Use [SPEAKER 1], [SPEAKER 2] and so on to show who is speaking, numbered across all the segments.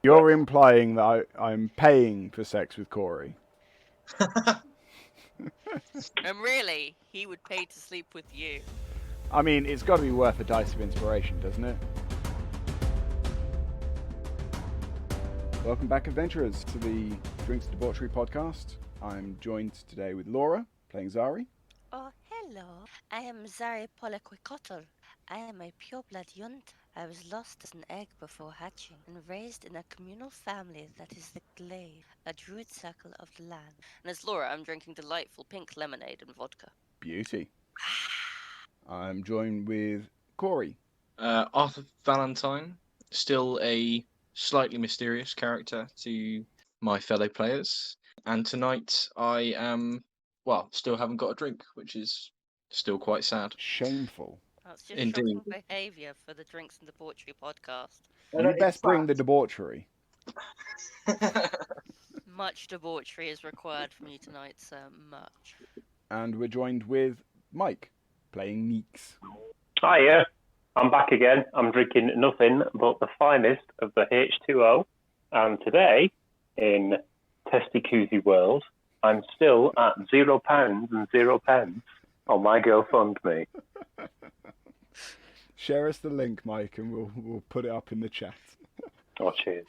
[SPEAKER 1] You're implying that I'm paying for sex with Corey.
[SPEAKER 2] And really, he would pay to sleep with you.
[SPEAKER 1] I mean, it's got to be worth a dice of inspiration, doesn't it? Welcome back, adventurers, to the Drinks Debauchery podcast. I'm joined today with Laura, playing Zari.
[SPEAKER 2] Oh, hello. I am Zari Polaquicotl. I am a pure-blood yunt. I was lost as an egg before hatching and raised in a communal family that is the Glade, a druid circle of the land. And as Laura, I'm drinking delightful pink lemonade and vodka.
[SPEAKER 1] Beauty. I'm joined with Corey.
[SPEAKER 3] Arthur Valentine, still a slightly mysterious character to my fellow players. And tonight I am, still haven't got a drink, which is still quite sad.
[SPEAKER 1] Shameful.
[SPEAKER 2] That's just
[SPEAKER 3] Indeed.
[SPEAKER 2] shocking behaviour for the Drinks and Debauchery podcast.
[SPEAKER 1] You best bring the debauchery.
[SPEAKER 2] Much debauchery is required from you tonight, sir. Much.
[SPEAKER 1] And we're joined with Mike, playing Meeks.
[SPEAKER 4] Hiya, I'm back again. I'm drinking nothing but the finest of the H2O. And today, in Testy Koozie World, I'm still at £0 and 0 pence on my GoFundMe.
[SPEAKER 1] Share us the link, Mike, and we'll put it up in the chat.
[SPEAKER 4] Oh, cheers.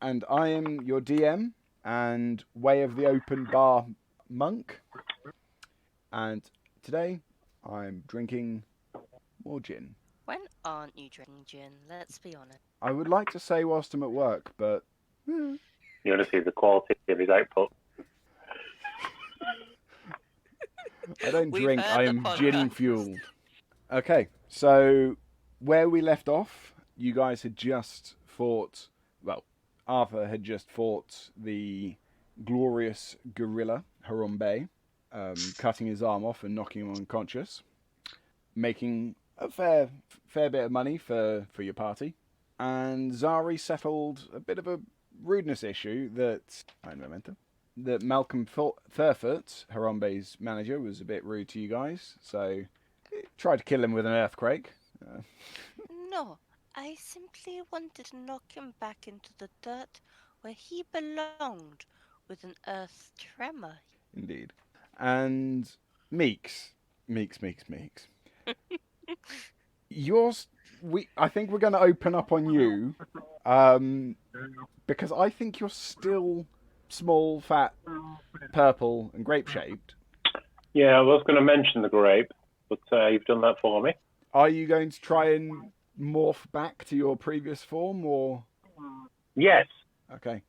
[SPEAKER 1] And I am your DM and Way of the Open Bar monk. And today I'm drinking more gin.
[SPEAKER 2] When aren't you drinking gin? Let's be honest.
[SPEAKER 1] I would like to say whilst I'm at work, but...
[SPEAKER 4] You want to see the quality of his output.
[SPEAKER 1] I don't
[SPEAKER 2] We've
[SPEAKER 1] drink,
[SPEAKER 2] heard
[SPEAKER 1] I
[SPEAKER 2] the
[SPEAKER 1] am
[SPEAKER 2] podcast.
[SPEAKER 1] gin fueled. Okay, so where we left off, you guys had just fought, well, Arthur had just fought the glorious gorilla, Harambe, cutting his arm off and knocking him unconscious, making a fair bit of money for your party. And Zari settled a bit of a rudeness issue that Malcolm Thurfoot, Harambe's manager, was a bit rude to you guys, so tried to kill him with an earthquake.
[SPEAKER 2] No, I simply wanted to knock him back into the dirt where he belonged with an earth tremor.
[SPEAKER 1] Indeed. And Meeks. I think we're going to open up on you, because I think you're still small, fat, purple, and grape-shaped.
[SPEAKER 4] Yeah, I was going to mention the grape, but you've done that for me.
[SPEAKER 1] Are you going to try and morph back to your previous form, or...?
[SPEAKER 4] Yes.
[SPEAKER 1] Okay.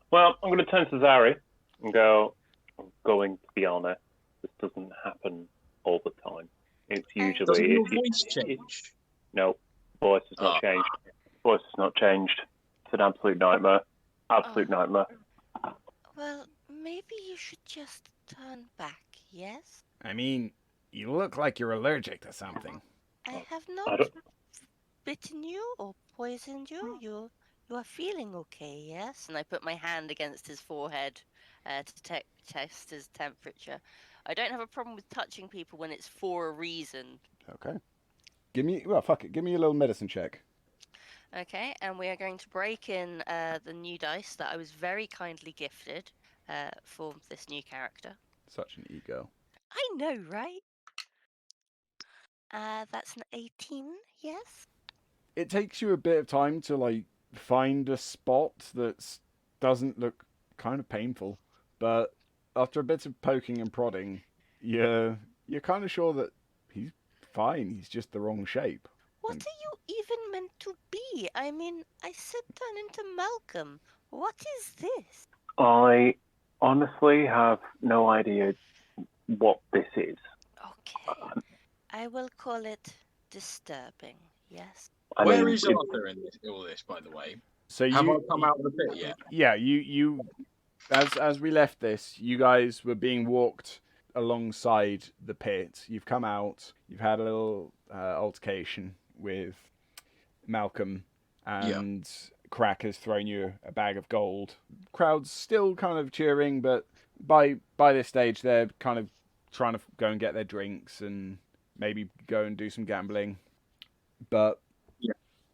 [SPEAKER 4] Well, I'm going to turn to Zari and go, I'm going to be honest, this doesn't happen all the time. It's usually...
[SPEAKER 3] Doesn't your voice change?
[SPEAKER 4] No, voice has not changed. Voice has not changed. It's an absolute nightmare. Absolute nightmare.
[SPEAKER 2] Well, maybe you should just turn back, yes?
[SPEAKER 1] I mean, you look like you're allergic to something.
[SPEAKER 2] I have
[SPEAKER 4] I
[SPEAKER 2] not
[SPEAKER 4] don't-
[SPEAKER 2] bitten you or poisoned you. You are feeling okay, yes? And I put my hand against his forehead to test his temperature. I don't have a problem with touching people when it's for a reason.
[SPEAKER 1] Okay. Give me a little medicine check.
[SPEAKER 2] Okay, and we are going to break in the new dice that I was very kindly gifted for this new character.
[SPEAKER 1] Such an ego.
[SPEAKER 2] I know, right? That's an 18, yes?
[SPEAKER 1] It takes you a bit of time to, find a spot that doesn't look kind of painful, but after a bit of poking and prodding, you're kind of sure that he's fine, he's just the wrong shape.
[SPEAKER 2] What are you even meant to be? I mean, I said turn into Malcolm. What is this?
[SPEAKER 4] I honestly have no idea what this is.
[SPEAKER 2] Okay. I will call it disturbing, yes?
[SPEAKER 3] Where is Arthur in all this, by the way?
[SPEAKER 1] So
[SPEAKER 3] Have I come out of the pit yet?
[SPEAKER 1] Yeah, you as we left this, you guys were being walked alongside the pit. You've come out, you've had a little altercation with Malcolm, and Crack has thrown you a bag of gold. Crowd's still kind of cheering, but by this stage they're kind of trying to go and get their drinks and maybe go and do some gambling. But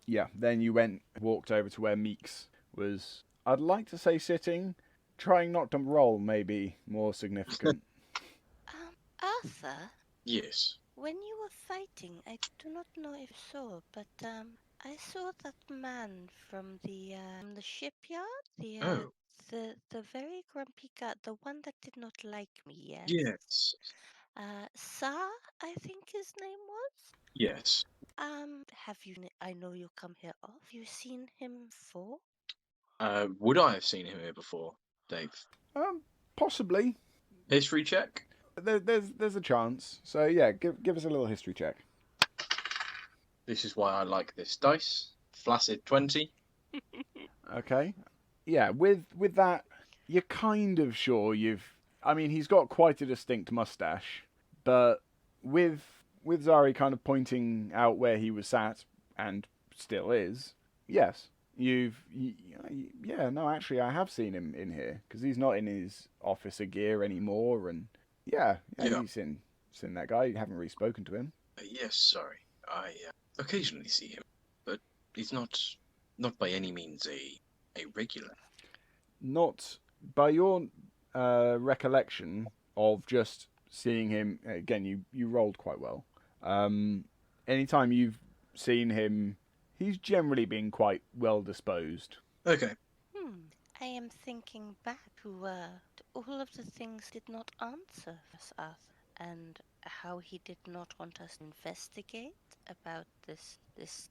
[SPEAKER 1] Yeah, then you walked over to where Meeks was, I'd like to say sitting, trying not to roll, maybe more significant.
[SPEAKER 2] Arthur,
[SPEAKER 3] Yes.
[SPEAKER 2] when you were fighting, I do not know if you saw, but I saw that man from the shipyard,
[SPEAKER 3] Oh,
[SPEAKER 2] the very grumpy guy, the one that did not like me.
[SPEAKER 3] yes.
[SPEAKER 2] Sa, I think his name was.
[SPEAKER 3] Yes.
[SPEAKER 2] Have you? I know you come here off. Have you seen him before?
[SPEAKER 3] Would I have seen him here before, Dave?
[SPEAKER 1] Possibly.
[SPEAKER 3] History check?
[SPEAKER 1] There's a chance. So yeah, give us a little history check.
[SPEAKER 3] This is why I like this dice. Flaccid 20.
[SPEAKER 1] Okay. Yeah, with that, you're kind of sure you've. I mean, he's got quite a distinct mustache, but with Zari kind of pointing out where he was sat and still is, yes, yeah, no, actually, I have seen him in here because he's not in his officer gear anymore, and yeah,
[SPEAKER 3] Yeah.
[SPEAKER 1] you've seen that guy. You haven't really spoken to him.
[SPEAKER 3] Yes, sorry. I occasionally see him, but he's not by any means a regular.
[SPEAKER 1] Not by your recollection of just seeing him again. You rolled quite well. Anytime you've seen him, he's generally been quite well disposed.
[SPEAKER 3] Okay.
[SPEAKER 2] I am thinking back to all of the things did not answer us, Arthur, and how he did not want us to investigate about this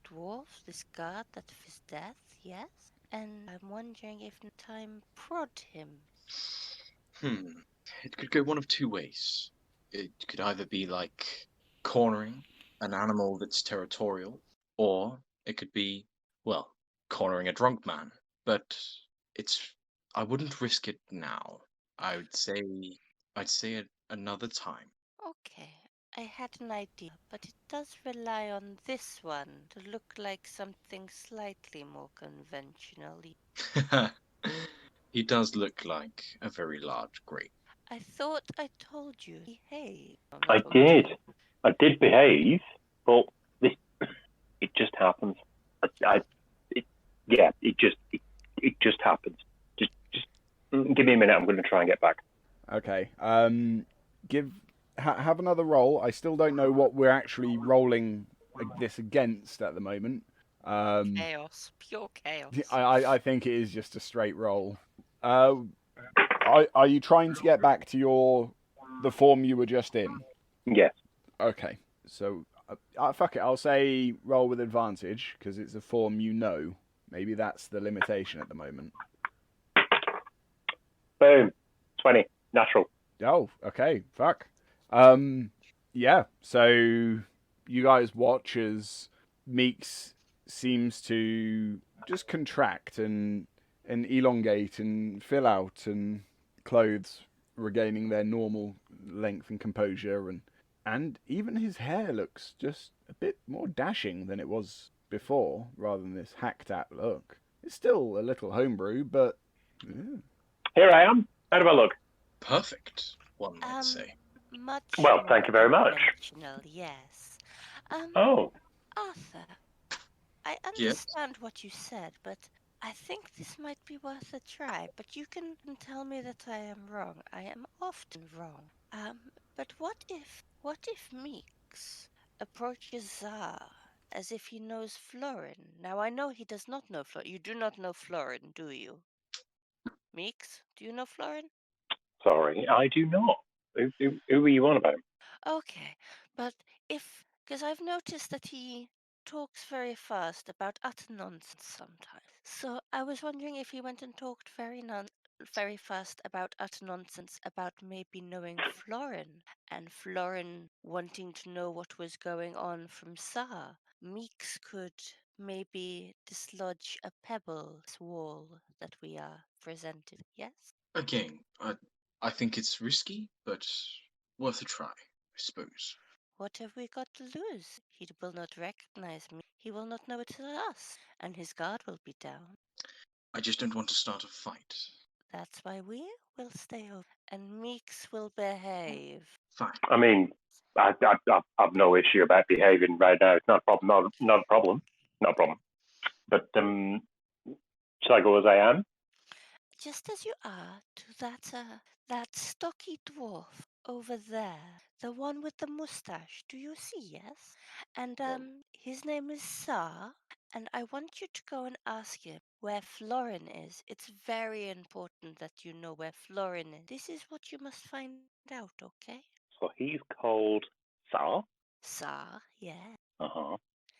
[SPEAKER 2] dwarf, this guard that his death. Yes, and I'm wondering if time prod him.
[SPEAKER 3] It could go one of two ways. It could either be like cornering an animal that's territorial, or it could be, well, cornering a drunk man. But I wouldn't risk it now. I'd say another time.
[SPEAKER 2] Okay, I had an idea, but it does rely on this one to look like something slightly more conventional.
[SPEAKER 3] He does look like a very large grape.
[SPEAKER 2] I thought I told you behave.
[SPEAKER 4] I did behave, but it just happens. It just happens. Just give me a minute. I'm going to try and get back.
[SPEAKER 1] Okay. Have another roll. I still don't know what we're actually rolling this against at the moment.
[SPEAKER 2] Chaos, pure chaos.
[SPEAKER 1] I think it is just a straight roll. Are you trying to get back to the form you were just in?
[SPEAKER 4] Yes.
[SPEAKER 1] Okay, so fuck it. I'll say roll with advantage because it's a form you know. Maybe that's the limitation at the moment.
[SPEAKER 4] Boom. 20. Natural.
[SPEAKER 1] Oh, okay. Fuck. Yeah. So you guys watch as Meeks seems to just contract and elongate and fill out, and clothes regaining their normal length and composure, and even his hair looks just a bit more dashing than it was before, rather than this hacked at look. It's still a little homebrew, but yeah.
[SPEAKER 4] Here I am. How do I look?
[SPEAKER 3] Perfect, one might say.
[SPEAKER 2] Much
[SPEAKER 4] Well, thank you very much.
[SPEAKER 2] Yes.
[SPEAKER 4] Oh.
[SPEAKER 2] Arthur, I understand what you said, but I think this might be worth a try. But you can tell me that I am wrong. I am often wrong. But what if Meeks approaches Zar as if he knows Florin? Now I know he does not know Florin. You do not know Florin, do you? Meeks, do you know Florin?
[SPEAKER 4] Sorry, I do not. Who are you on about?
[SPEAKER 2] Okay, but because I've noticed that he talks very fast about utter nonsense sometimes. So I was wondering if he went and talked very fast about utter nonsense about maybe knowing Florin, and Florin wanting to know what was going on from Sa. Meeks could maybe dislodge a pebble this wall that we are presented. Yes?
[SPEAKER 3] Again, I think it's risky, but worth a try, I suppose.
[SPEAKER 2] What have we got to lose? He will not recognize me. He will not know it is us, and his guard will be down.
[SPEAKER 3] I just don't want to start a fight.
[SPEAKER 2] That's why we will stay over, and Meeks will behave.
[SPEAKER 3] Fine.
[SPEAKER 4] I mean, I've no issue about behaving right now. It's not a problem. Not a problem. Not a problem. But shall I go as I am?
[SPEAKER 2] Just as you are to that stocky dwarf over there, the one with the mustache. Do you see? Yes. And his name is Sar, and I want you to go and ask him where Florin is. It's very important that you know where Florin is. This is what you must find out, okay?
[SPEAKER 4] So he's called Sar.
[SPEAKER 2] Sar, yeah.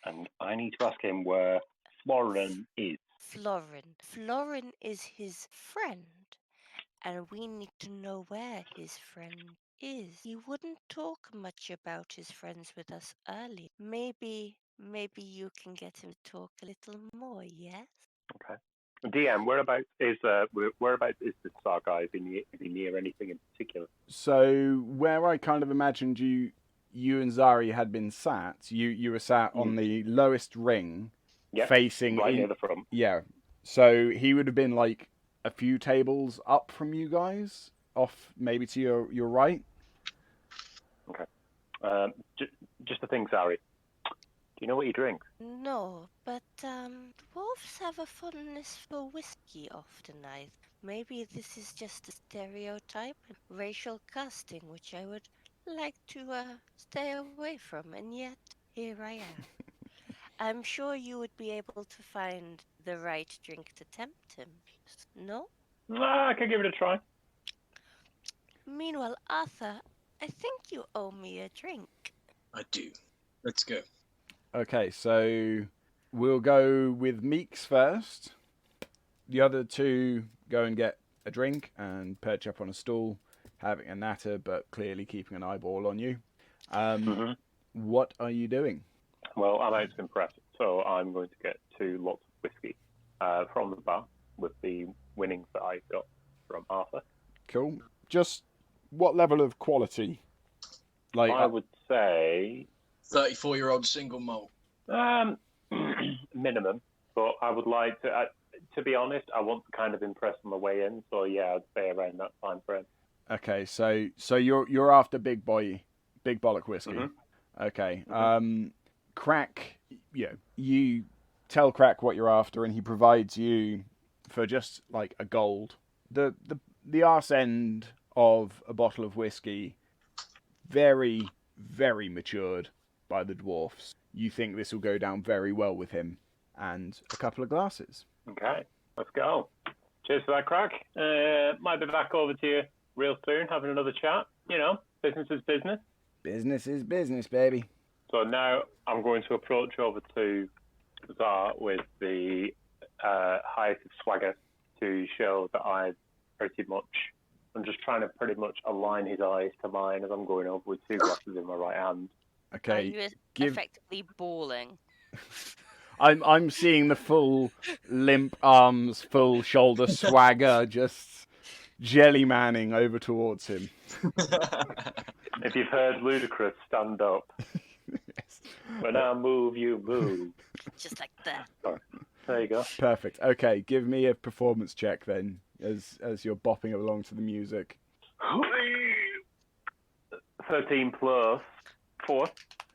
[SPEAKER 4] And I need to ask him where Florin is.
[SPEAKER 2] Florin. Florin is his friend, and we need to know where his friend is. He wouldn't talk much about his friends with us earlier. Maybe you can get him to talk a little more, yes?
[SPEAKER 4] Okay. DM, whereabouts is this Sar guy? Is he near anything in particular?
[SPEAKER 1] So where I kind of imagined you and Zari had been sat, you were sat on the lowest ring,
[SPEAKER 4] Yep,
[SPEAKER 1] facing
[SPEAKER 4] right near the front.
[SPEAKER 1] Yeah. So he would have been like a few tables up from you guys, off maybe to your right.
[SPEAKER 4] Okay. Just the thing, Zari. Do you know what he drinks?
[SPEAKER 2] No, but dwarfs have a fondness for whiskey often. Maybe this is just a stereotype and racial casting which I would like to stay away from, and yet here I am. I'm sure you would be able to find the right drink to tempt him. No?
[SPEAKER 4] I can give it a try.
[SPEAKER 2] Meanwhile, Arthur, I think you owe me a drink.
[SPEAKER 3] I do. Let's go.
[SPEAKER 1] Okay, so we'll go with Meeks first. The other two go and get a drink and perch up on a stool, having a natter, but clearly keeping an eyeball on you. What are you doing?
[SPEAKER 4] Well, I'm out to impress, so I'm going to get 2 lots of whiskey from the bar with the winnings that I got from Arthur.
[SPEAKER 1] Cool. Just what level of quality? Like
[SPEAKER 4] I would say
[SPEAKER 3] 34-year-old single malt.
[SPEAKER 4] minimum, but I would like to be honest, I want to kind of impress on the way in, so yeah, I'd say around that time frame.
[SPEAKER 1] Okay, so you're after big bollock whiskey. Okay. Crack, you tell Crack what you're after, and he provides you for just like a gold. The arse end of a bottle of whiskey, very, very matured by the dwarfs. You think this will go down very well with him, and a couple of glasses.
[SPEAKER 4] Okay, let's go. Cheers for that, Crack. Might be back over to you real soon, having another chat. Business is business.
[SPEAKER 1] Business is business, baby.
[SPEAKER 4] So now I'm going to approach over to Zar with the highest of swagger to show that I'm just trying to pretty much align his eyes to mine as I'm going over with 2 glasses in my right hand.
[SPEAKER 1] Okay.
[SPEAKER 2] Are you effectively bawling?
[SPEAKER 1] I'm seeing the full limp arms, full shoulder swagger, just jelly manning over towards him.
[SPEAKER 4] If you've heard Ludacris, stand up.
[SPEAKER 1] Yes.
[SPEAKER 4] When I move, you move.
[SPEAKER 2] Just like that.
[SPEAKER 4] Oh, there you go.
[SPEAKER 1] Perfect. Okay, give me a performance check then, as you're bopping along to the music.
[SPEAKER 4] 13 plus 4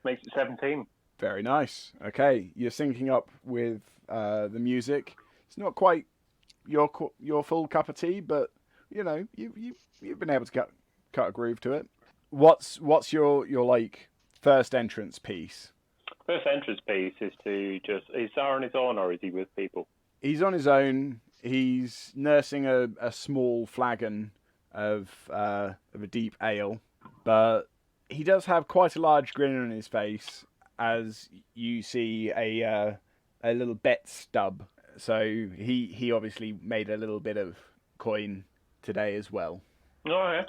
[SPEAKER 4] makes it 17.
[SPEAKER 1] Very nice. Okay, you're syncing up with the music. It's not quite your full cup of tea, but you've been able to cut a groove to it. What's your like first entrance piece?
[SPEAKER 4] First entrance piece is is Zara on his own or is he with people?
[SPEAKER 1] He's on his own. He's nursing a small flagon of a deep ale, but he does have quite a large grin on his face as you see a little bet stub. So he obviously made a little bit of coin today as well.
[SPEAKER 4] All right.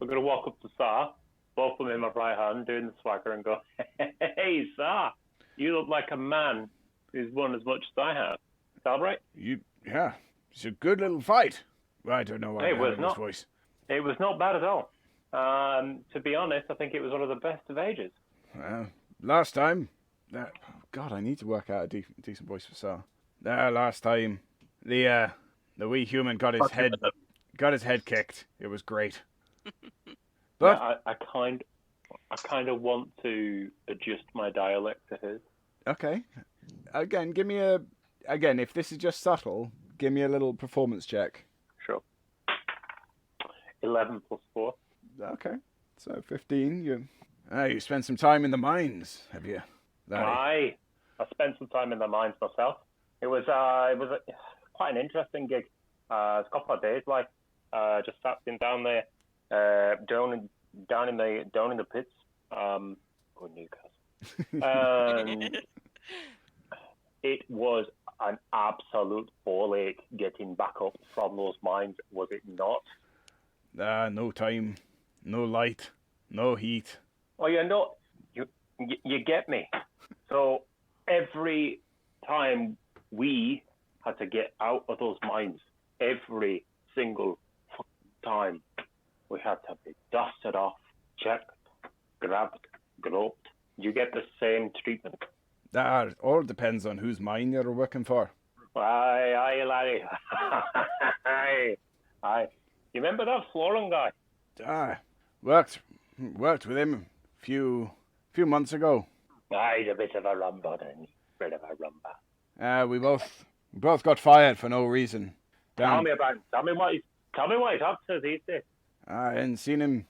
[SPEAKER 4] We're going to walk up to Zara, both of them in my right hand, doing the swagger and go, hey, Zara, you look like a man who's won as much as I have. Is that right?
[SPEAKER 1] Yeah, it's a good little fight. I don't know why I'm having this voice.
[SPEAKER 4] It was not bad at all. To be honest, I think it was one of the best of ages.
[SPEAKER 1] Last time, God, I need to work out a decent voice for Sar. Last time, the wee human got his head kicked. It was great. But
[SPEAKER 4] yeah, I kind of want to adjust my dialect to his.
[SPEAKER 1] Okay. Again, give me a again, if this is just subtle, give me a little performance check.
[SPEAKER 4] Sure. 11 plus 4.
[SPEAKER 1] Okay, so 15. You spent some time in the mines, have you?
[SPEAKER 4] I spent some time in the mines myself. It was quite an interesting gig. It's a couple of days, like just sat down there, down in the pits. Good Newcastle. It was an absolute ball ache getting back up from those mines, was it not?
[SPEAKER 1] No time, no light, no heat.
[SPEAKER 4] Oh, you get me. So every time we had to get out of those mines, every single time we had to be dusted off, checked, grabbed, groped. You get the same treatment.
[SPEAKER 1] That all depends on whose mine you're working for.
[SPEAKER 4] Aye, laddie. Aye. You remember that Florin guy?
[SPEAKER 1] Worked with him a few months ago.
[SPEAKER 4] He's a bit of a rumba, then. Bit of a rumba.
[SPEAKER 1] We both got fired for no reason.
[SPEAKER 4] Tell me what he's up to these days.
[SPEAKER 1] I hadn't seen him.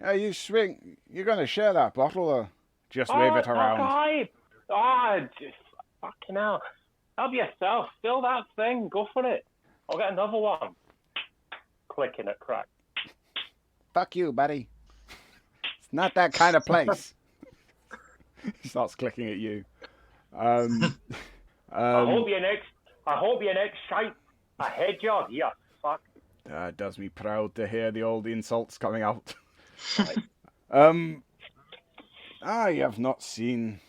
[SPEAKER 1] You're gonna share that bottle or just wave it around?
[SPEAKER 4] Fucking hell. Help yourself. Fill that thing. Go for it. I'll get another one. Clicking at crack.
[SPEAKER 1] Fuck you, buddy. It's not that kind of place. He starts clicking at you.
[SPEAKER 4] I hope your next shite a head job. Yeah, fuck.
[SPEAKER 1] It does me proud to hear the old insults coming out. I have not seen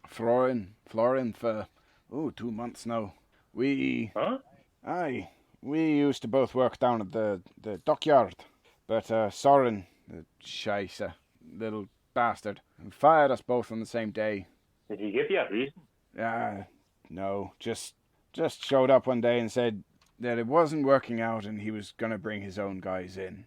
[SPEAKER 1] Florin for 2 months now. We used to both work down at the dockyard, but Soren, the scheisse, little bastard, fired us both on the same day.
[SPEAKER 4] Did he give you a reason?
[SPEAKER 1] No, just showed up one day and said that it wasn't working out and he was gonna bring his own guys in.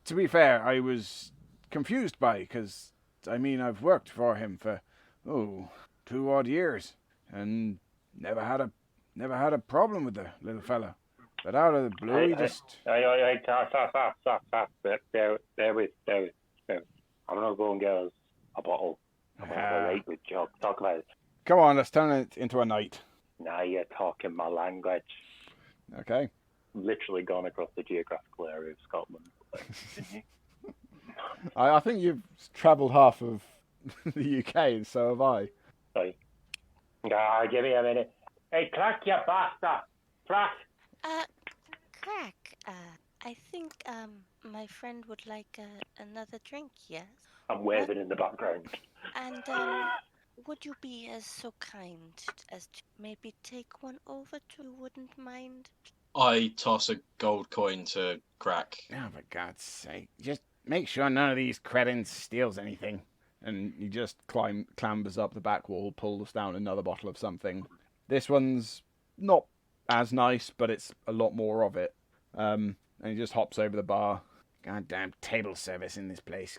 [SPEAKER 1] To be fair, I was confused by it, because I've worked for him for 2 odd years and never had a problem with the little fella. But out of the blue, he just...
[SPEAKER 4] Stop. There with. I'm gonna go and get us a bottle. I'm gonna go late with Job. Talk about it.
[SPEAKER 1] Come on, let's turn it into a night.
[SPEAKER 4] Now you're talking my language.
[SPEAKER 1] Okay.
[SPEAKER 4] Literally gone across the geographical area of Scotland.
[SPEAKER 1] I think you've travelled half of the UK, and so have I.
[SPEAKER 4] Sorry. Give me a minute. Hey, Crack, you bastard! Crack!
[SPEAKER 2] Crack, I think, my friend would like another drink, yes?
[SPEAKER 4] I'm waving in the background.
[SPEAKER 2] And, would you be so kind as to maybe take one over to you wouldn't mind?
[SPEAKER 3] I toss a gold coin to Crack.
[SPEAKER 1] Oh, for God's sake. Just make sure none of these cretins steals anything. And he just clambers up the back wall, pulls down another bottle of something. This one's not as nice, but it's a lot more of it. And he just hops over the bar. Goddamn table service in this place.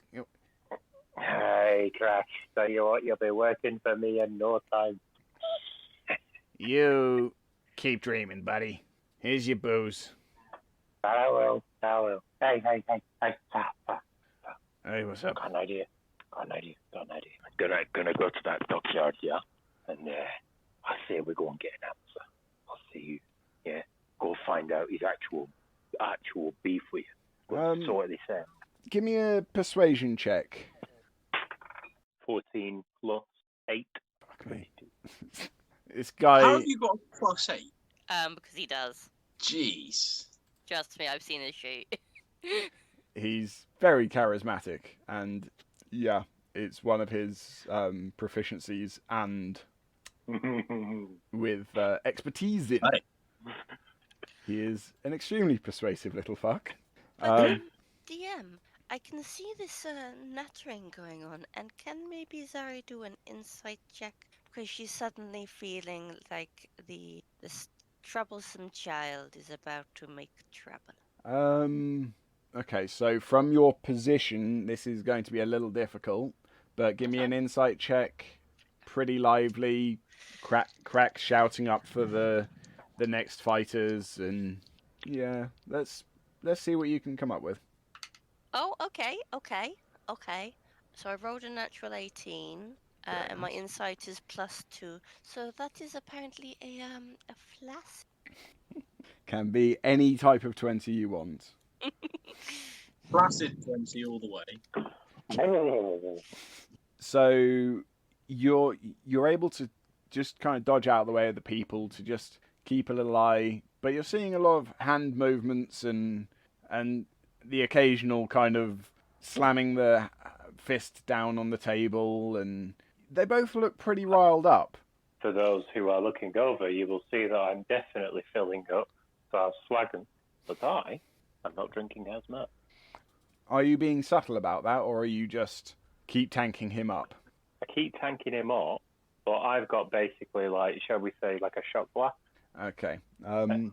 [SPEAKER 4] Hey, Crack. Tell you what, you'll be working for me in no time.
[SPEAKER 1] You keep dreaming, buddy. Here's your booze.
[SPEAKER 4] I will. Hey. Stop.
[SPEAKER 1] Hey, what's up?
[SPEAKER 4] Got an idea. Gonna go to that dockyard, yeah? And I say we go and get an answer. I'll see you. Yeah. Go find out his actual beef with you. Sort this out.
[SPEAKER 1] Give me a persuasion check.
[SPEAKER 4] 14 plus 8.
[SPEAKER 1] Fuck me. This guy...
[SPEAKER 3] How have you got a +8?
[SPEAKER 2] Because he does.
[SPEAKER 3] Jeez.
[SPEAKER 2] Trust me, I've seen his shoot.
[SPEAKER 1] He's very charismatic, and yeah, it's one of his proficiencies, and with expertise in.
[SPEAKER 3] Right.
[SPEAKER 1] He is an extremely persuasive little fuck.
[SPEAKER 2] But DM, I can see this nattering going on, and can maybe Zari do an insight check? Because she's suddenly feeling like this troublesome child is about to make trouble.
[SPEAKER 1] Okay, so from your position, this is going to be a little difficult, but give me an insight check. Pretty lively, Crack shouting up for the next fighters, and yeah, let's see what you can come up with.
[SPEAKER 2] Oh, okay. So I rolled a natural 18,
[SPEAKER 1] Very
[SPEAKER 2] and my
[SPEAKER 1] nice.
[SPEAKER 2] insight is +2. So that is apparently a flask.
[SPEAKER 1] Can be any type of 20 you want.
[SPEAKER 3] Placid 20 all the way.
[SPEAKER 1] So you're able to just kind of dodge out of the way of the people to just keep a little eye, but you're seeing a lot of hand movements and the occasional kind of slamming the fist down on the table, and they both look pretty riled up.
[SPEAKER 4] For those who are looking over, you will see that I'm definitely filling up, so I've swaggered, but I'm not drinking as much.
[SPEAKER 1] Are you being subtle about that, or are you just keep tanking him up?
[SPEAKER 4] I keep tanking him up, but I've got basically, like, shall we say, like a shot glass.
[SPEAKER 1] Okay.
[SPEAKER 4] And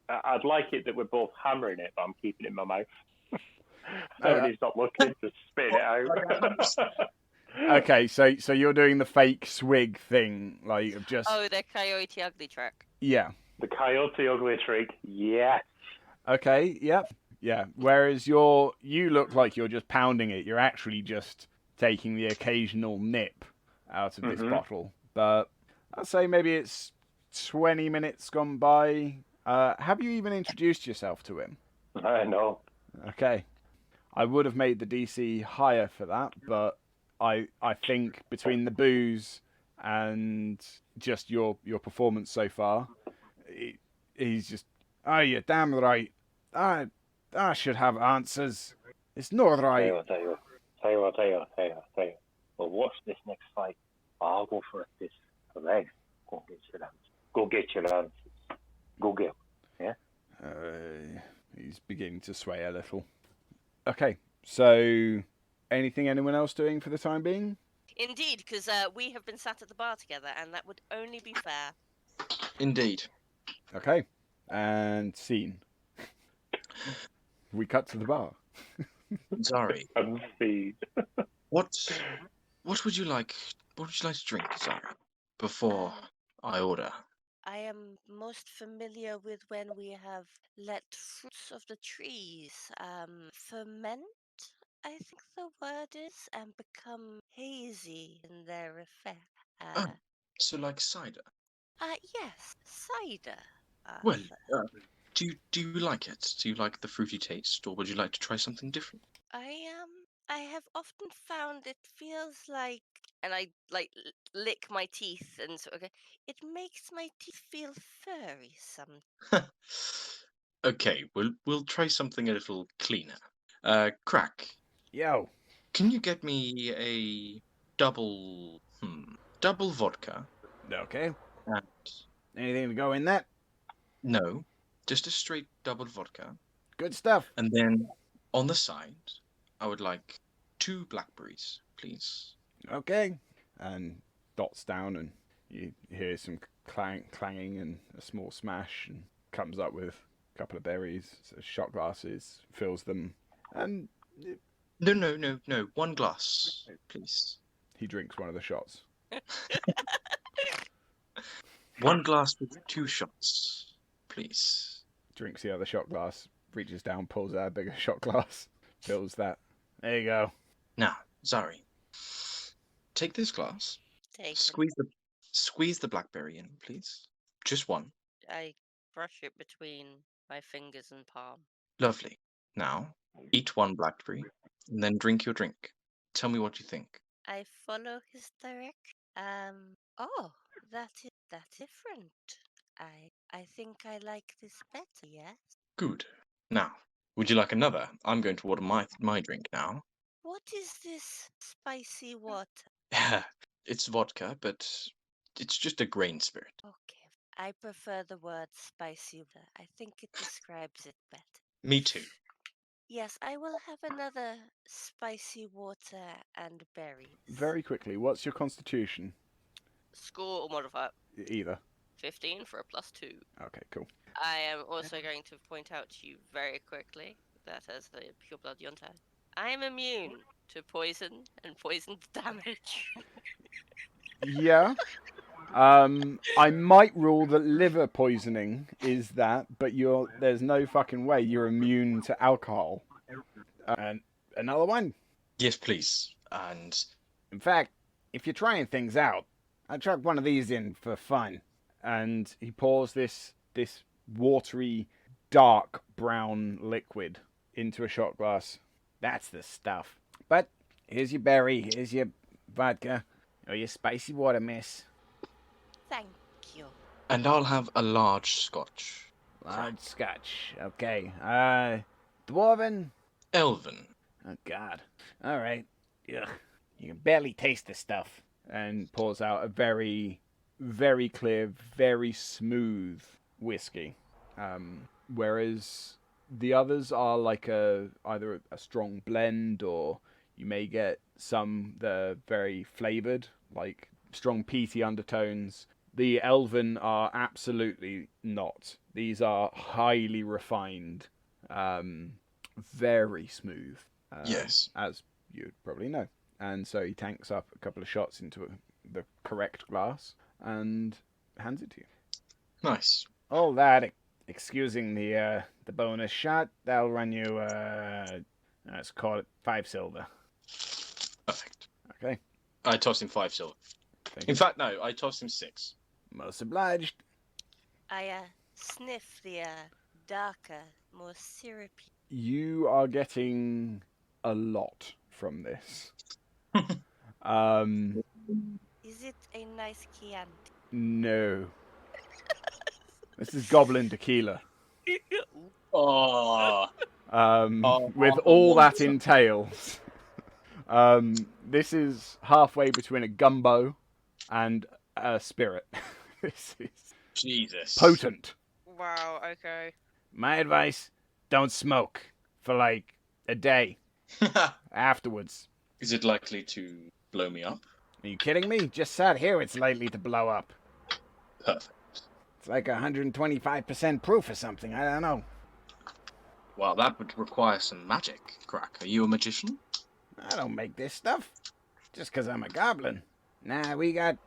[SPEAKER 4] I'd like it that we're both hammering it, but I'm keeping it in my mouth. So when he's not looking, just spit it out.
[SPEAKER 1] Okay, so you're doing the fake swig thing, like of just
[SPEAKER 2] Oh, the Coyote Ugly trick.
[SPEAKER 1] yeah.
[SPEAKER 4] The Coyote Ugly trick, yes.
[SPEAKER 1] Okay, yep, yeah. Whereas you look like you're just pounding it. You're actually just taking the occasional nip out of this bottle. But I'd say maybe it's 20 minutes gone by. Have you even introduced yourself to him?
[SPEAKER 4] I know.
[SPEAKER 1] Okay. I would have made the DC higher for that, but I think between the booze and just your performance so far, he's just, oh, you're damn right. I should have answers. It's not right.
[SPEAKER 4] Tell you. Well, what's this next fight? I'll go for this. Then go get your answers. Go get your answers. Go get them. Yeah?
[SPEAKER 1] He's beginning to sway a little. Okay, so anything anyone else doing for the time being?
[SPEAKER 2] Indeed, because we have been sat at the bar together, and that would only be fair.
[SPEAKER 3] Indeed.
[SPEAKER 1] Okay, and scene. We cut to the bar.
[SPEAKER 3] Zari,
[SPEAKER 4] And speed.
[SPEAKER 3] what would you like? What would you like to drink, Zari, before I order?
[SPEAKER 2] I am most familiar with when we have let fruits of the trees ferment, I think the word is, and become hazy in their effect.
[SPEAKER 3] So like cider.
[SPEAKER 2] Yes, cider.
[SPEAKER 3] Well, do you like it? Do you like the fruity taste, or would you like to try something different?
[SPEAKER 2] I have often found it feels like, and I like lick my teeth and sort of go, it makes my teeth feel furry some.
[SPEAKER 3] Okay, we'll try something a little cleaner. Crack.
[SPEAKER 1] Yo.
[SPEAKER 3] Can you get me a double vodka?
[SPEAKER 1] Okay.
[SPEAKER 3] And
[SPEAKER 1] Anything to go in that?
[SPEAKER 3] no, just a straight double vodka.
[SPEAKER 1] Good stuff.
[SPEAKER 3] And then on the side, I would like 2 blackberries, please.
[SPEAKER 1] Okay. And dots down, and you hear some clanging and a small smash, and comes up with a couple of berries, so shot glasses, fills them, and
[SPEAKER 3] No. 1 glass, please.
[SPEAKER 1] he drinks one of the shots.
[SPEAKER 3] 1 glass with 2 shots, please.
[SPEAKER 1] Drinks the other shot glass, reaches down, pulls out a bigger shot glass, fills that. There you go.
[SPEAKER 3] Now, Zari, take this glass.
[SPEAKER 2] Take
[SPEAKER 3] Squeeze the blackberry in, please. Just 1.
[SPEAKER 2] I brush it between my fingers and palm.
[SPEAKER 3] Lovely. Now, eat 1 blackberry, and then drink your drink. Tell me what you think.
[SPEAKER 2] I follow his direction. Oh, that different. I think I like this better, yes?
[SPEAKER 3] Good. Now, would you like another? I'm going to order my drink now.
[SPEAKER 2] What is this spicy water?
[SPEAKER 3] It's vodka, but it's just a grain spirit.
[SPEAKER 2] Okay, I prefer the word spicy water. I think it describes it better.
[SPEAKER 3] Me too.
[SPEAKER 2] Yes, I will have another spicy water and berries.
[SPEAKER 1] Very quickly, what's your constitution?
[SPEAKER 2] Score or modifier?
[SPEAKER 1] Either.
[SPEAKER 2] 15 for a +2.
[SPEAKER 1] Okay, cool.
[SPEAKER 2] I am also going to point out to you very quickly that as a pure blood yunta, I am immune to poison and poison damage.
[SPEAKER 1] Yeah. I might rule that liver poisoning is that, but there's no fucking way you're immune to alcohol. And another one.
[SPEAKER 3] Yes, please. And
[SPEAKER 1] In fact, if you're trying things out, I'd chuck one of these in for fun. And he pours this watery, dark brown liquid into a shot glass. That's the stuff. But here's your berry, here's your vodka, or your spicy water, miss.
[SPEAKER 2] Thank you.
[SPEAKER 3] and I'll have a large scotch.
[SPEAKER 1] Large scotch. Okay. Dwarven?
[SPEAKER 3] Elven.
[SPEAKER 1] Oh, God. All right. Ugh. You can barely taste this stuff. And pours out a very, very clear, very smooth whiskey. Whereas the others are like either a strong blend, or you may get some that are very flavored, like strong peaty undertones. The Elven are absolutely not. These are highly refined, very smooth.
[SPEAKER 3] Yes.
[SPEAKER 1] As you'd probably know. And so he tanks up a couple of shots into the correct glass and hands it to you.
[SPEAKER 3] Nice.
[SPEAKER 1] All that, excusing the bonus shot, that'll run you, let's call it 5 silver.
[SPEAKER 3] Perfect.
[SPEAKER 1] Okay.
[SPEAKER 3] I tossed him 5 silver.
[SPEAKER 1] Thank
[SPEAKER 3] In
[SPEAKER 1] you.
[SPEAKER 3] fact, no, I tossed him 6.
[SPEAKER 1] Most obliged.
[SPEAKER 2] I sniff the darker, more syrupy.
[SPEAKER 1] You are getting a lot from this.
[SPEAKER 2] Is it a nice Chianti?
[SPEAKER 1] No. This is goblin tequila.
[SPEAKER 3] Oh.
[SPEAKER 1] With all that entails. This is halfway between a gumbo and a spirit. This is
[SPEAKER 3] Jesus.
[SPEAKER 1] potent.
[SPEAKER 5] Wow, okay.
[SPEAKER 1] My advice, don't smoke for like a day afterwards.
[SPEAKER 3] Is it likely to blow me up?
[SPEAKER 1] Are you kidding me? Just sat here, it's likely to blow up.
[SPEAKER 3] Perfect.
[SPEAKER 1] It's like 125% proof or something, I don't know.
[SPEAKER 3] Well, that would require some magic, Crack. Are you a magician?
[SPEAKER 1] I don't make this stuff. Just 'cause I'm a goblin. Nah, we got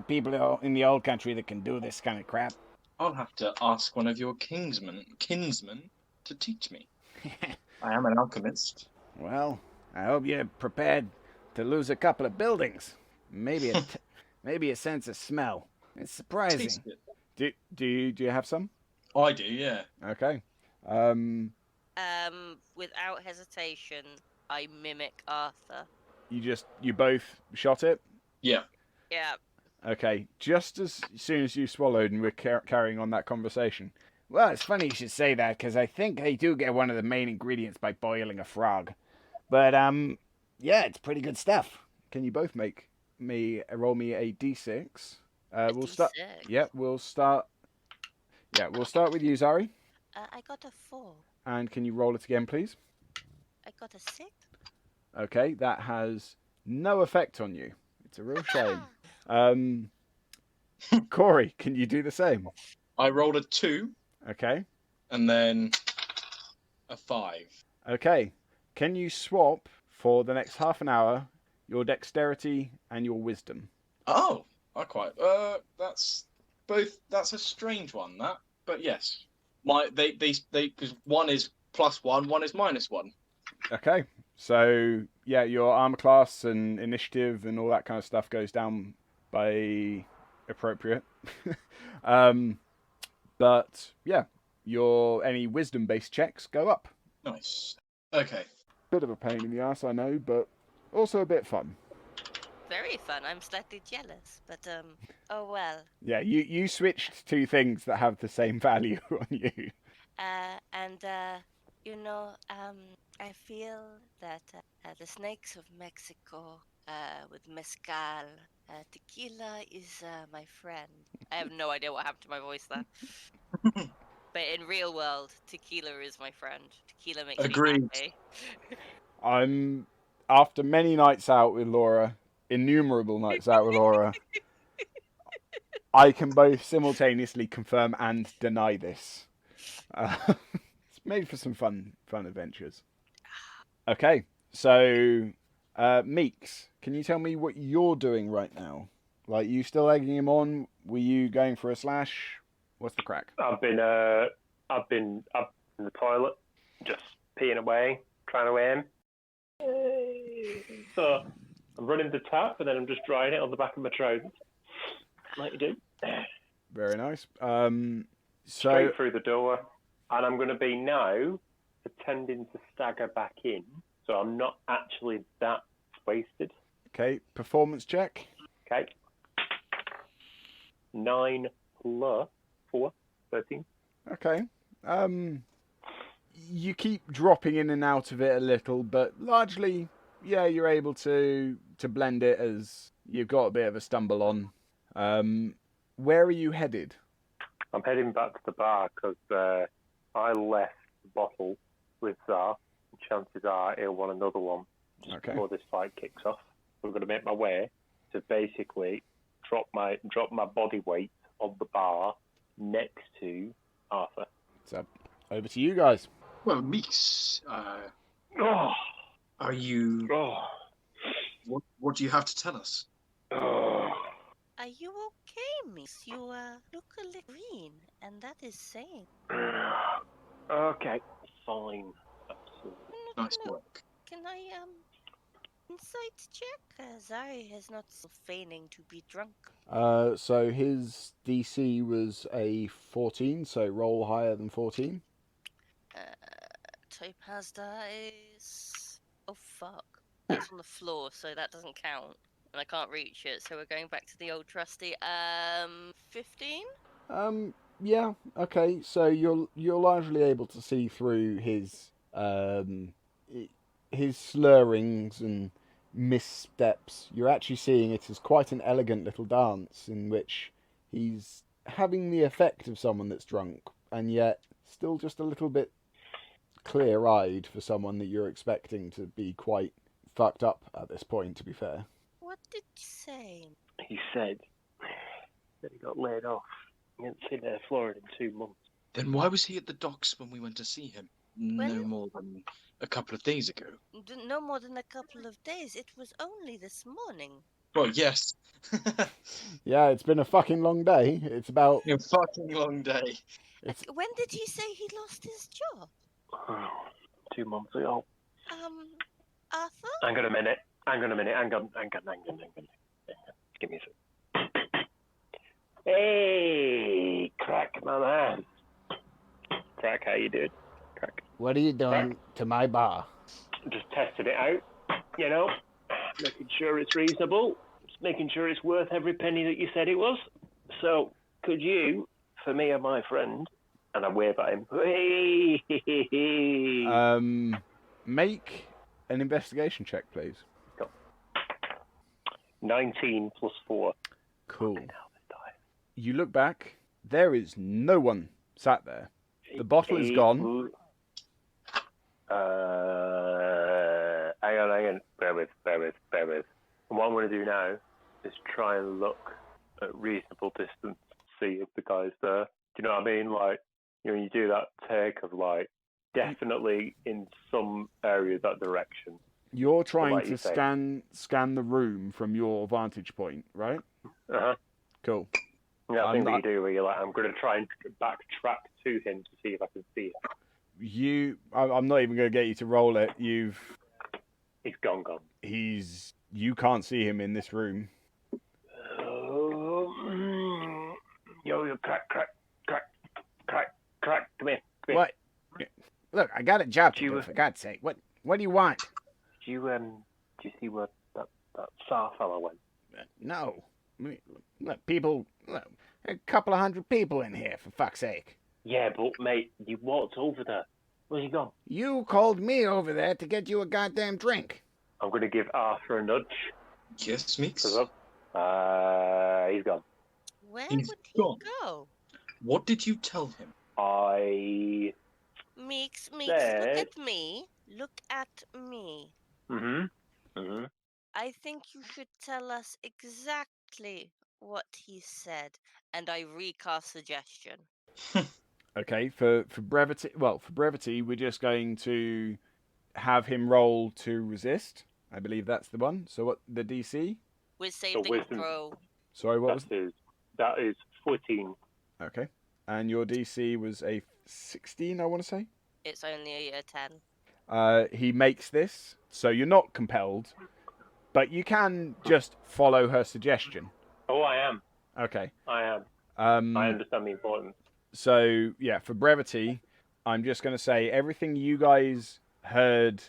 [SPEAKER 1] people in the old country that can do this kind of crap.
[SPEAKER 3] I'll have to ask one of your kinsmen to teach me. I am an alchemist.
[SPEAKER 1] Well, I hope you're prepared to lose a couple of buildings. Maybe maybe a sense of smell. It's surprising.
[SPEAKER 3] Taste it.
[SPEAKER 1] Do you have some?
[SPEAKER 3] I do, yeah.
[SPEAKER 1] Okay.
[SPEAKER 2] Without hesitation, I mimic Arthur.
[SPEAKER 1] You both shot it?
[SPEAKER 3] Yeah.
[SPEAKER 2] Yeah.
[SPEAKER 1] Okay. Just as soon as you swallowed and we're carrying on that conversation. Well, it's funny you should say that, because I think I do get one of the main ingredients by boiling a frog. But, yeah, it's pretty good stuff. Can you both roll me a d6? We'll start.
[SPEAKER 2] D6.
[SPEAKER 1] Yeah, we'll start. Yeah, we'll start with you, Zari.
[SPEAKER 2] I got a 4.
[SPEAKER 1] And can you roll it again, please?
[SPEAKER 2] I got a 6.
[SPEAKER 1] Okay, that has no effect on you. It's a real shame. Corey, can you do the same?
[SPEAKER 3] I rolled a 2
[SPEAKER 1] Okay.
[SPEAKER 3] and then a 5.
[SPEAKER 1] Okay. Can you swap for the next half an hour your dexterity and your wisdom?
[SPEAKER 3] Oh, I quite. That's a strange one, that. But yes, they because one is +1, one is -1.
[SPEAKER 1] Okay. So, yeah, your armor class and initiative and all that kind of stuff goes down by appropriate. But, yeah, any wisdom-based checks go up.
[SPEAKER 3] Nice. Okay.
[SPEAKER 1] Bit of a pain in the ass, I know, but also a bit fun.
[SPEAKER 2] Very fun. I'm slightly jealous, but oh well.
[SPEAKER 1] Yeah, you switched two things that have the same value on you.
[SPEAKER 2] And I feel that the snakes of Mexico, with mezcal, tequila is my friend. I have no idea what happened to my voice there. But in real world, tequila is my friend. Tequila makes
[SPEAKER 3] Agreed.
[SPEAKER 2] me happy.
[SPEAKER 1] After many nights out with Laura, innumerable nights out with Laura, I can both simultaneously confirm and deny this. It's made for some fun adventures. Okay, so Meeks, can you tell me what you're doing right now? Like, you still egging him on? Were you going for a slash? What's the crack?
[SPEAKER 4] I've been up in the toilet, just peeing away, trying to aim. So I'm running the tap, and then I'm just drying it on the back of my trousers, like you do.
[SPEAKER 1] Very nice.
[SPEAKER 4] Straight through the door, and I'm going to be now pretending to stagger back in, so I'm not actually that wasted.
[SPEAKER 1] Okay, performance check.
[SPEAKER 4] Okay. 9 plus 4, 13.
[SPEAKER 1] Okay. You keep dropping in and out of it a little, but largely, yeah, you're able to blend it as you've got a bit of a stumble on. Where are you headed?
[SPEAKER 4] I'm heading back to the bar because I left the bottle with Zar. Chances are he'll want another one just before this fight kicks off. I'm going to make my way to basically drop my body weight on the bar next to Arthur.
[SPEAKER 1] So, over to you guys.
[SPEAKER 3] Well, Meeks,
[SPEAKER 4] Oh,
[SPEAKER 3] are you...
[SPEAKER 4] oh,
[SPEAKER 3] What do you have to tell us?
[SPEAKER 4] oh.
[SPEAKER 2] Are you okay, miss? You look a little green, and that is saying.
[SPEAKER 4] Okay, fine. Absolutely.
[SPEAKER 3] Nice work.
[SPEAKER 2] Can I insight check? Zari has not still feigning to be drunk.
[SPEAKER 1] So his DC was a 14, so roll higher than 14.
[SPEAKER 2] Type Hazda is... Oh, fuck. That's on the floor, so that doesn't count. And I can't reach it, so we're going back to the old trusty. 15?
[SPEAKER 1] Yeah, okay. So you're largely able to see through his slurrings and missteps. You're actually seeing it as quite an elegant little dance in which he's having the effect of someone that's drunk, and yet still just a little bit clear-eyed for someone that you're expecting to be quite fucked up at this point, to be fair.
[SPEAKER 2] What did you say?
[SPEAKER 4] He said that he got laid off. He hadn't seen Florida in 2 months.
[SPEAKER 3] Then why was he at the docks when we went to see him? No more than a couple of days ago.
[SPEAKER 2] No more than a couple of days. It was only this morning.
[SPEAKER 3] Well, yes.
[SPEAKER 1] Yeah, it's been a fucking long day. It's about...
[SPEAKER 3] A fucking long day.
[SPEAKER 2] When did he say he lost his job?
[SPEAKER 4] 2 months ago.
[SPEAKER 2] Arthur?
[SPEAKER 4] Hang on a minute. Hang on. Give me a sec. Hey, Crack, my man. Crack, how you doing? Crack.
[SPEAKER 1] What are you doing to my bar?
[SPEAKER 4] Just testing it out, you know, making sure it's reasonable, just making sure it's worth every penny that you said it was. So, could you, for me and my friend, and I wave at him, hey,
[SPEAKER 1] Make an investigation check, please.
[SPEAKER 4] 19 plus 4.
[SPEAKER 1] Cool. You look back, there is no one sat there. The bottle is gone.
[SPEAKER 4] Hang on. Bear with. And what I'm going to do now is try and look at reasonable distance to see if the guy's there. Do you know what I mean? Like, you know, you do that take of, like, definitely in some area that direction.
[SPEAKER 1] You're trying to scan the room from your vantage point, right?
[SPEAKER 4] Uh-huh.
[SPEAKER 1] Cool.
[SPEAKER 4] Yeah, I think that you do where you're like, I'm going to try and backtrack to him to see if I can see him.
[SPEAKER 1] I'm not even going to get you to roll it.
[SPEAKER 4] He's gone.
[SPEAKER 1] You can't see him in this room.
[SPEAKER 4] Yo, crack, come here.
[SPEAKER 1] What? Look, I got a job to do, for God's sake. What do you want?
[SPEAKER 4] Do you see where that Tsar fella went?
[SPEAKER 1] No. Look, a couple of hundred people in here, for fuck's sake.
[SPEAKER 4] Yeah, but mate, you walked over there. Where's he gone?
[SPEAKER 1] You called me over there to get you a goddamn drink.
[SPEAKER 4] I'm going to give Arthur a nudge.
[SPEAKER 3] Yes, Meeks?
[SPEAKER 4] He's gone.
[SPEAKER 2] Where would he go?
[SPEAKER 3] What did you tell him?
[SPEAKER 2] Meeks, look at me. Look at me.
[SPEAKER 4] Mm-hmm.
[SPEAKER 2] I think you should tell us exactly what he said, and I recast suggestion.
[SPEAKER 1] Okay, for brevity, we're just going to have him roll to resist. I believe that's the one. So what the DC?
[SPEAKER 2] With save the throw.
[SPEAKER 1] Sorry, what was?
[SPEAKER 4] That is 14.
[SPEAKER 1] Okay. And your DC was a 16, I want to say.
[SPEAKER 2] It's only a 10.
[SPEAKER 1] He makes this, so you're not compelled, but you can just follow her suggestion.
[SPEAKER 4] Oh, I am.
[SPEAKER 1] Okay.
[SPEAKER 4] I am. I understand the importance.
[SPEAKER 1] So, yeah, for brevity, I'm just going to say everything you guys heard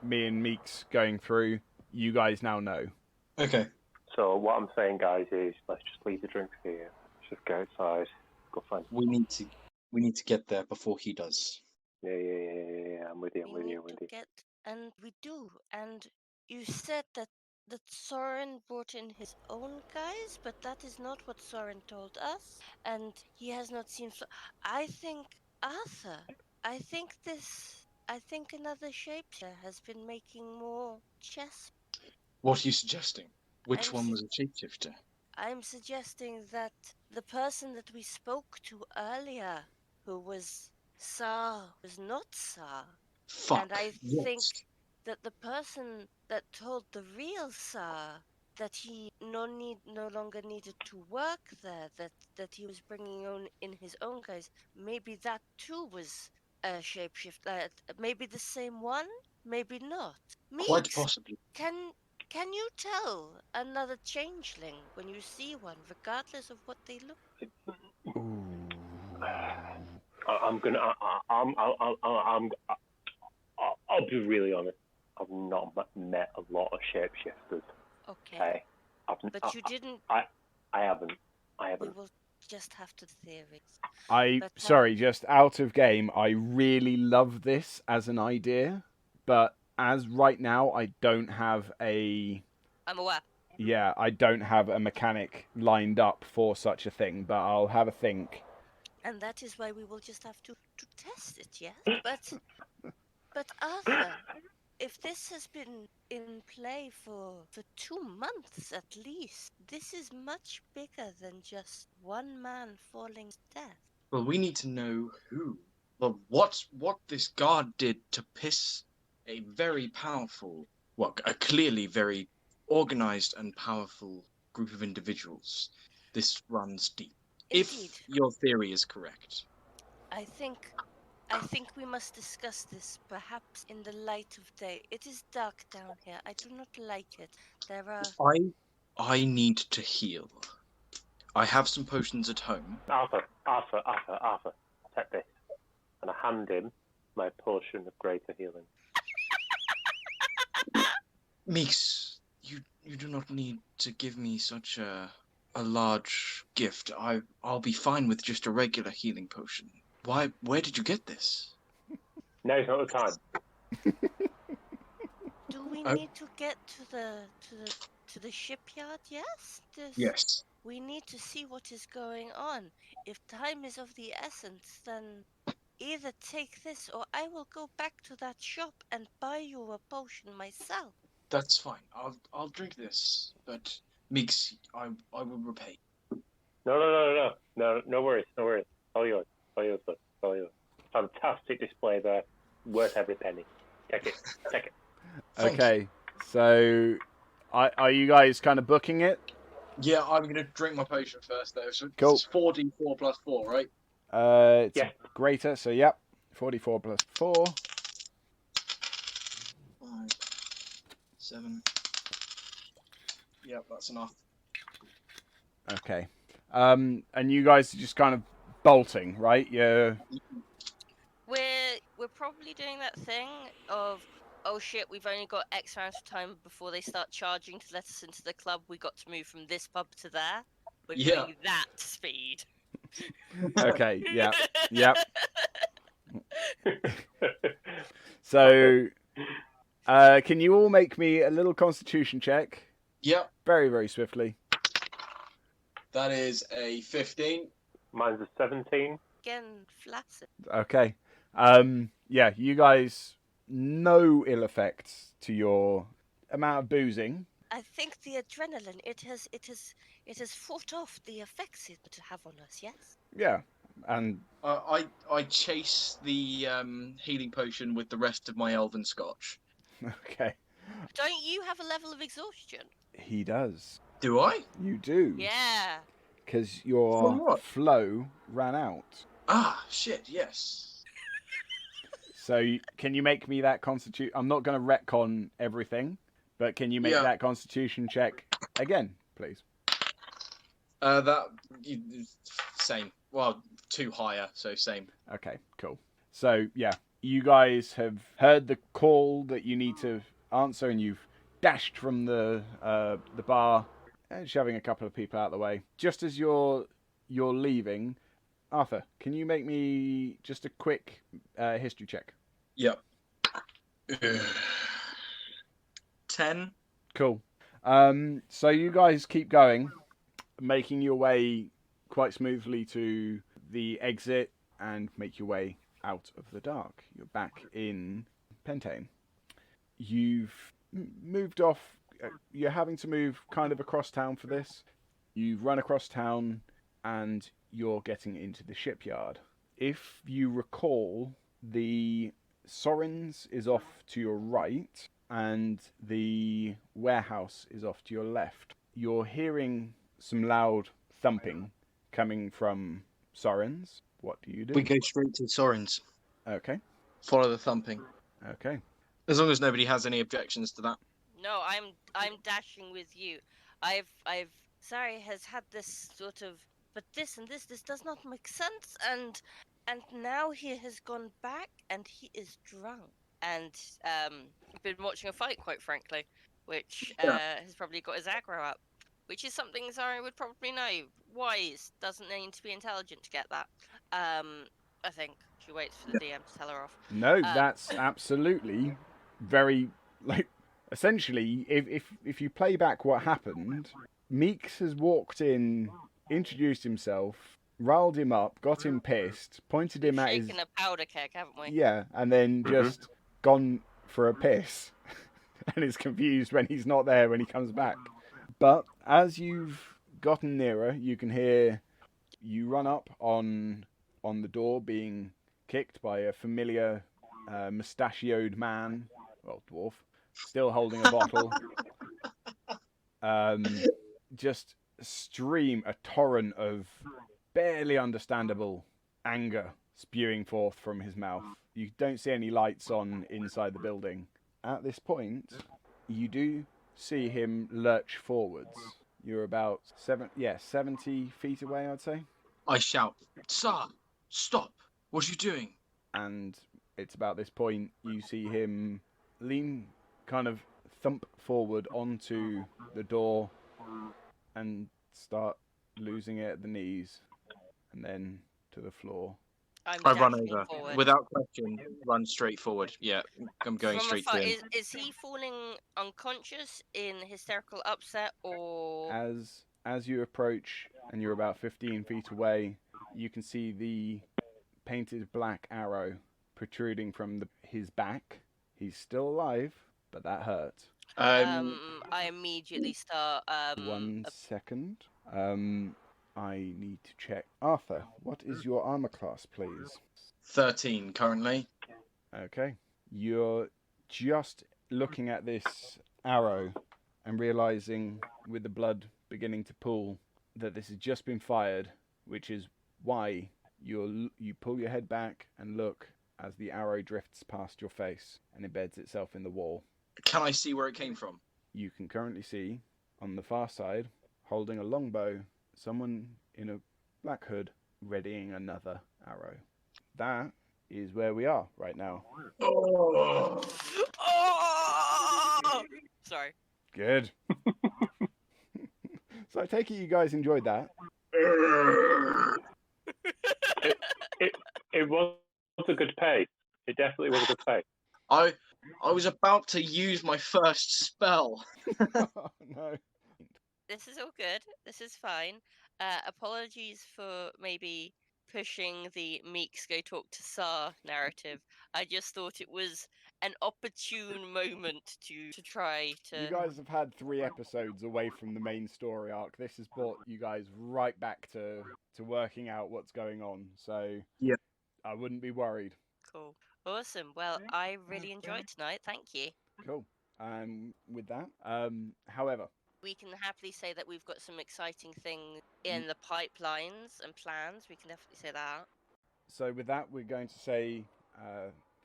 [SPEAKER 1] me and Meeks going through, you guys now know.
[SPEAKER 3] Okay.
[SPEAKER 4] So what I'm saying, guys, is let's just leave the drinks here. Let's just go outside. Go find.
[SPEAKER 3] We need to get there before he does.
[SPEAKER 4] Yeah. I'm with you. I'm
[SPEAKER 2] We
[SPEAKER 4] with
[SPEAKER 2] need
[SPEAKER 4] you. I'm
[SPEAKER 2] to
[SPEAKER 4] with you.
[SPEAKER 2] get, and we do. And you said that Soren brought in his own guys, but that is not what Soren told us. And he has not seen. I think Arthur. I think another shapeshifter has been making more chess.
[SPEAKER 3] What are you suggesting? Which
[SPEAKER 2] I'm
[SPEAKER 3] one was a shapeshifter?
[SPEAKER 2] I'm suggesting that the person that we spoke to earlier, who was Tsar, was not Tsar.
[SPEAKER 3] Fuck.
[SPEAKER 2] And I
[SPEAKER 3] yes.
[SPEAKER 2] think that the person that told the real Tsar that he no longer needed to work there, that he was bringing in his own guys, maybe that too was a shapeshifter. Maybe the same one, maybe not.
[SPEAKER 3] Quite
[SPEAKER 2] Meeks,
[SPEAKER 3] possibly.
[SPEAKER 2] Can you tell another changeling when you see one, regardless of what they look?
[SPEAKER 4] I'll be really honest. I've not met a lot of shapeshifters.
[SPEAKER 2] Okay.
[SPEAKER 4] But
[SPEAKER 2] you didn't.
[SPEAKER 4] I haven't.
[SPEAKER 2] We will just have to theories.
[SPEAKER 1] Sorry, just out of game, I really love this as an idea, but as right now, I don't have a...
[SPEAKER 2] I'm aware.
[SPEAKER 1] Yeah, I don't have a mechanic lined up for such a thing, but I'll have a think.
[SPEAKER 2] And that is why we will just have to test it, yes? But Arthur, if this has been in play for 2 months at least, this is much bigger than just one man falling to death.
[SPEAKER 3] Well, we need to know who. Well, what this guard did to piss a very powerful, a clearly very organized and powerful group of individuals. This runs deep.
[SPEAKER 2] Indeed.
[SPEAKER 3] If your theory is correct.
[SPEAKER 2] I think we must discuss this perhaps in the light of day. It is dark down here. I do not like it. There are...
[SPEAKER 3] I need to heal. I have some potions at home.
[SPEAKER 4] Arthur, take this. And I hand him my potion of greater healing.
[SPEAKER 3] Meeks, you do not need to give me such a large gift. I'll be fine with just a regular healing potion. Where did you get this?
[SPEAKER 4] Now's not the time.
[SPEAKER 2] Do we need to get to the shipyard? Yes.
[SPEAKER 3] Yes.
[SPEAKER 2] We need to see what is going on. If time is of the essence, then either take this or I will go back to that shop and buy you a potion myself.
[SPEAKER 3] That's fine. I'll drink this, but Meeks, I will repay.
[SPEAKER 4] No worries. All yours. Fantastic display there. Worth every penny. Take it.
[SPEAKER 1] Okay, so are you guys kind of booking it?
[SPEAKER 3] Yeah, I'm going to drink my potion first, though. So
[SPEAKER 1] Cool.
[SPEAKER 3] It's 4d4 plus 4, right?
[SPEAKER 1] It's greater, so yep. 44 plus 4.
[SPEAKER 3] 5, 7. Yep, that's enough.
[SPEAKER 1] Okay. And you guys are just kind of bolting, right? Yeah.
[SPEAKER 2] We're probably doing that thing of, oh shit, we've only got X amount of time before they start charging to let us into the club. We got to move from this pub to there. We're doing that speed.
[SPEAKER 1] Okay, yep. So, can you all make me a little constitution check?
[SPEAKER 3] Yep.
[SPEAKER 1] Very, very swiftly.
[SPEAKER 3] That is a 15.
[SPEAKER 4] Mine's a 17.
[SPEAKER 2] Again, flaccid.
[SPEAKER 1] Okay. Yeah, you guys, no ill effects to your amount of boozing.
[SPEAKER 2] I think the adrenaline, it has fought off the effects it would have on us, yes?
[SPEAKER 1] Yeah, and...
[SPEAKER 3] I chase the healing potion with the rest of my elven scotch.
[SPEAKER 1] Okay.
[SPEAKER 2] Don't you have a level of exhaustion?
[SPEAKER 1] He does.
[SPEAKER 3] Do I?
[SPEAKER 1] You do.
[SPEAKER 2] Yeah.
[SPEAKER 1] Because
[SPEAKER 3] From
[SPEAKER 1] your
[SPEAKER 3] what?
[SPEAKER 1] flow ran out.
[SPEAKER 3] Ah, shit, yes.
[SPEAKER 1] So can you make me that constitution? I'm not going to retcon everything, but can you make that constitution check again, please?
[SPEAKER 3] Same. Well, 2 higher, so same.
[SPEAKER 1] Okay, cool. So yeah, you guys have heard the call that you need to answer, and you've dashed from the bar, shoving a couple of people out of the way. Just as you're leaving, Arthur, can you make me just a quick history check?
[SPEAKER 3] Yep. 10.
[SPEAKER 1] Cool. So you guys keep going, making your way quite smoothly to the exit and make your way out of the dark. You're back in Pentane. You've moved off. You're having to move kind of across town for this. You've run across town and you're getting into the shipyard. If you recall, the Sorens is off to your right and the warehouse is off to your left. You're hearing some loud thumping coming from Sorens. What do you do?
[SPEAKER 3] We go straight to Soren's.
[SPEAKER 1] Okay.
[SPEAKER 3] Follow the thumping.
[SPEAKER 1] Okay.
[SPEAKER 3] As long as nobody has any objections to that.
[SPEAKER 2] No, I'm dashing with you. Zari has had this sort of, but this and this does not make sense, and now he has gone back and he is drunk and been watching a fight, quite frankly, which has probably got his aggro up, which is something Zari would probably know. Wise doesn't need to be intelligent to get that. I think she waits for the DM to tell her off.
[SPEAKER 1] No, that's absolutely very essentially if you play back what happened, Meeks has walked in, introduced himself, riled him up, got him pissed, pointed him at his
[SPEAKER 2] Shaking a powder keg, haven't we?
[SPEAKER 1] Yeah, and then just gone for a piss and is confused when he's not there when he comes back. But as you've gotten nearer, you can hear you run up on the door being kicked by a familiar mustachioed man, well, dwarf, still holding a bottle. Just stream a torrent of barely understandable anger spewing forth from his mouth. You don't see any lights on inside the building. At this point, you do see him lurch forwards. You're about 70 feet away, I'd say.
[SPEAKER 3] I shout, "Sir, stop! What are you doing?"
[SPEAKER 1] And it's about this point you see him lean, kind of thump forward onto the door and start losing it at the knees and then to the floor.
[SPEAKER 3] I run
[SPEAKER 2] dashing
[SPEAKER 3] over.
[SPEAKER 2] forward.
[SPEAKER 3] Without question, run straight forward. Yeah, I'm going
[SPEAKER 2] From
[SPEAKER 3] straight
[SPEAKER 2] afar,
[SPEAKER 3] to him.
[SPEAKER 2] is he falling unconscious in hysterical upset, or
[SPEAKER 1] As you approach and you're about 15 feet away, you can see the painted black arrow protruding from his back. He's still alive, but that hurt.
[SPEAKER 2] I immediately start
[SPEAKER 1] 1 second. I need to check. Arthur, what is your armor class, please?
[SPEAKER 3] 13 currently.
[SPEAKER 1] Okay. You're just looking at this arrow and realizing, with the blood beginning to pool, that this has just been fired, which is why you pull your head back and look as the arrow drifts past your face and embeds itself in the wall.
[SPEAKER 3] Can I see where it came from?
[SPEAKER 1] You can currently see, on the far side, holding a longbow, someone in a black hood readying another arrow. That is where we are right now.
[SPEAKER 3] Oh.
[SPEAKER 2] Oh! Sorry.
[SPEAKER 1] Good. So I take it you guys enjoyed that.
[SPEAKER 4] It was a good pay. It definitely was a good pay.
[SPEAKER 3] I was about to use my first spell.
[SPEAKER 1] Oh, no.
[SPEAKER 2] This is all good. This is fine. Apologies for maybe pushing the Meeks go talk to Sar narrative. I just thought it was an opportune moment to try to.
[SPEAKER 1] You guys have had 3 episodes away from the main story arc. This has brought you guys right back to working out what's going on. So
[SPEAKER 3] Yeah.
[SPEAKER 1] I wouldn't be worried.
[SPEAKER 2] Cool. Awesome. Well, I really enjoyed tonight. Thank you.
[SPEAKER 1] Cool. With that, however,
[SPEAKER 2] We can happily say that we've got some exciting things in the pipelines and plans. We can definitely say that.
[SPEAKER 1] So with that, we're going to say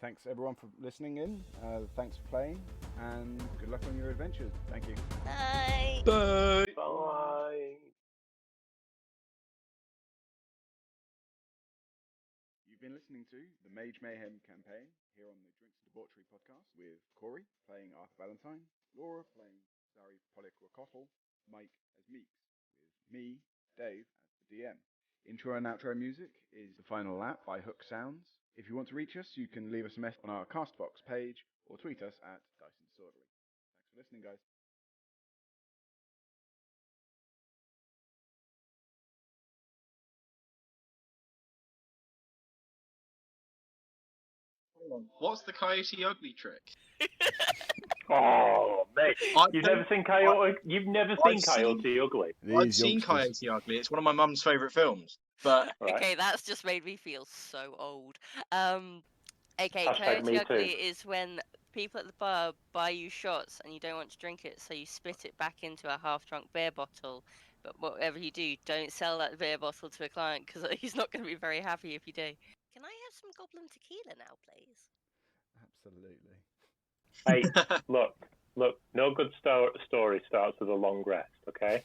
[SPEAKER 1] thanks everyone for listening in. Thanks for playing, and good luck on your adventures. Thank you.
[SPEAKER 2] Bye.
[SPEAKER 3] Bye.
[SPEAKER 4] Bye.
[SPEAKER 1] You've been listening to the Mage Mayhem campaign here on the Drinks and Debauchery podcast with Corey playing Arthur Valentine, Laura playing Zari Pollick-Rocottle, Mike as Meeks, with me, Dave, as the DM. Intro and outro music is The Final Lap by Hook Sounds. If you want to reach us, you can leave us a message on our Castbox page or tweet us at Dyson Disorderly. Thanks for listening, guys.
[SPEAKER 3] What's the Coyote Ugly trick?
[SPEAKER 4] Oh, mate, you've never seen Coyote. You've never seen Coyote Ugly.
[SPEAKER 3] I've seen Coyote Ugly. It's one of my mum's favourite films. But
[SPEAKER 4] Right.
[SPEAKER 2] Okay, that's just made me feel so old. Okay,
[SPEAKER 4] Hashtag me
[SPEAKER 2] Coyote Ugly
[SPEAKER 4] too.
[SPEAKER 2] is when people at the bar buy you shots and you don't want to drink it, so you spit it back into a half-drunk beer bottle. But whatever you do, don't sell that beer bottle to a client because he's not going to be very happy if you do. Can I have some goblin tequila now, please?
[SPEAKER 1] Absolutely.
[SPEAKER 4] Hey, look. No good story starts with a long rest. Okay.